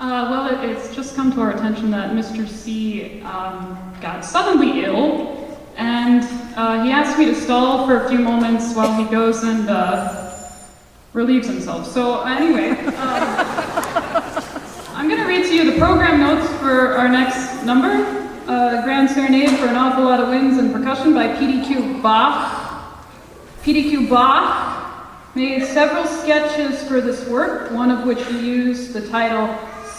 It's just come to our attention that Mr. C got suddenly ill, and he asked me to stall for a few moments while he goes and relieves himself. So anyway, I'm going to read to you the program notes for our next number, Grand Serenade for an Awful Lot of Winds and Percussion by P.D.Q. Bach. P.D.Q. Bach made several sketches for this work, one of which he used the title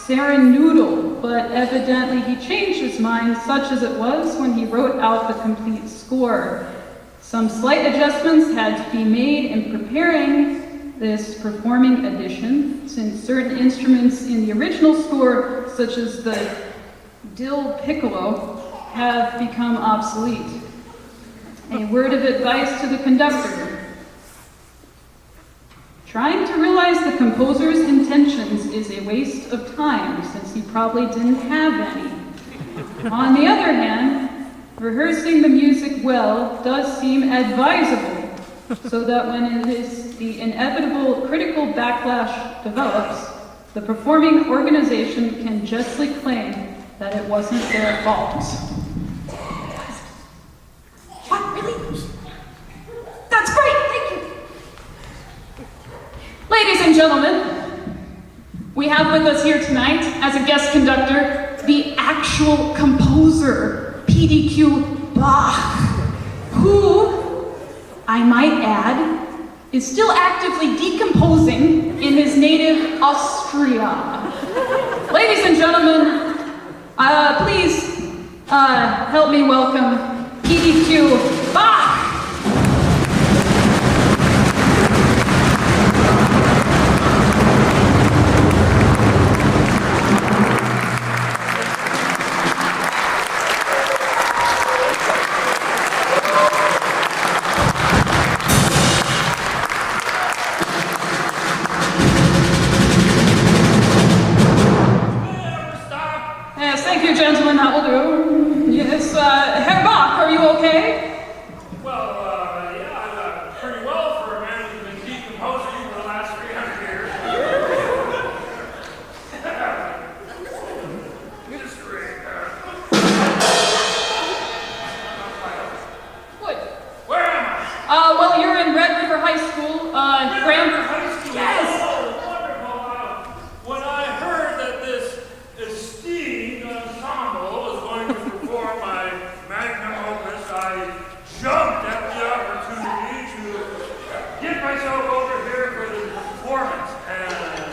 Serenade, but evidently he changed his mind, such as it was, when he wrote out the complete score. Some slight adjustments had to be made in preparing this performing edition, since certain instruments in the original score, such as the dill piccolo, have become obsolete. A word of advice to the conductor. Trying to realize the composer's intentions is a waste of time, since he probably didn't have any. On the other hand, rehearsing the music well does seem advisable, so that when the inevitable critical backlash develops, the performing organization can justly claim that it wasn't their fault. What, really? That's great, thank you. Ladies and gentlemen, we have with us here tonight, as a guest conductor, the actual composer, P.D.Q. Bach, who, I might add, is still actively decomposing in his native Austria. Ladies and gentlemen, please help me welcome P.D.Q. Bach. Gentlemen, that will do. Yes, Herr Bach, are you okay? Well, yeah, I'm pretty well for a man who's been decomposing for the last 300 years. Just great. What? Where am I? Well, you're in Red River High School. Red River High School? Yes! Oh, wonderful. When I heard that this esteemed ensemble was going to perform my magnum opus, I jumped at the opportunity to get myself over here for the performance. And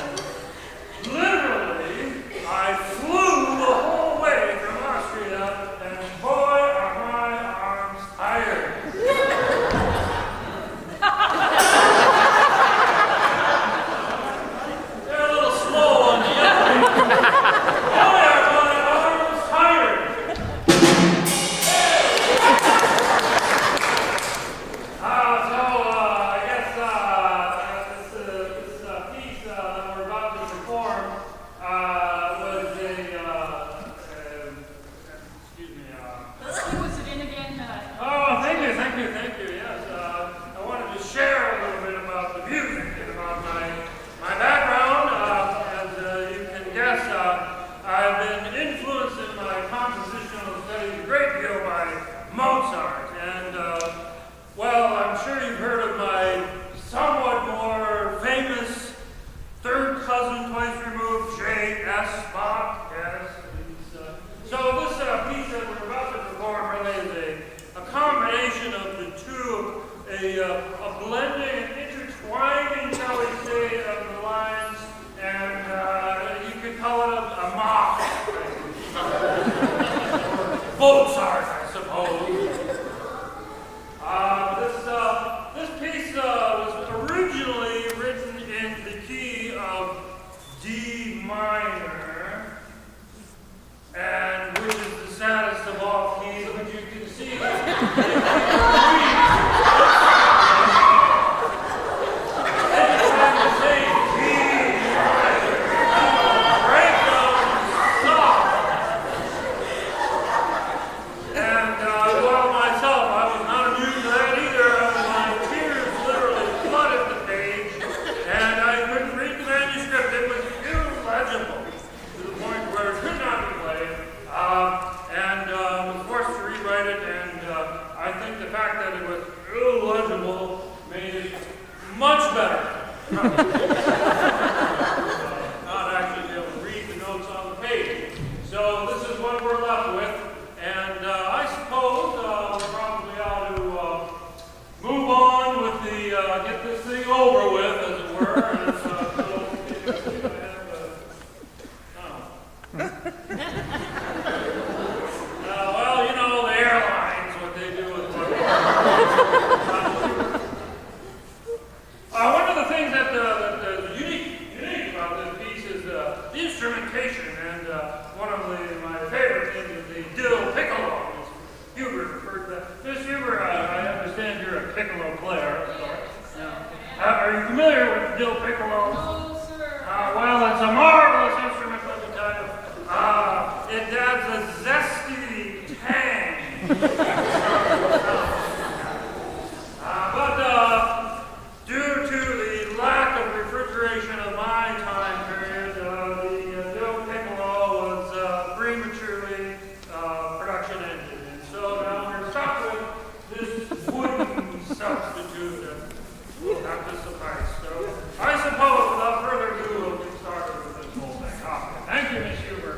literally, I flew the whole way from Austria, and boy, are my arms tired. They're a little slow on the a blending and intertwining, shall we say, of the lines, and you could call it a mock. Mozart, I suppose. This piece was originally written in the key of D minor, and which is the saddest of all keys, which you can see. much better. Not actually be able to read the notes on the page. So this is what we're left with, and I suppose we probably ought to move on with the, get this thing over with, as it were. And, well, you know, the airlines, what they do with what one of the things that is unique about this piece is the instrumentation, and one of my favorite things is the dill piccolo. Miss Huber referred to that. Miss Huber, I understand you're a piccolo player, of course. Are you familiar with dill piccolo? No, sir. Well, it's a marvelous instrument, let me tell you. It adds a zesty tang. But due to the lack of refrigeration of my time period, the dill piccolo was prematurely production ended. And so now we're stuck with this wooden substitute that will have to suffice. So I suppose, without further ado, we'll get started with this whole thing. Thank you, Miss Huber.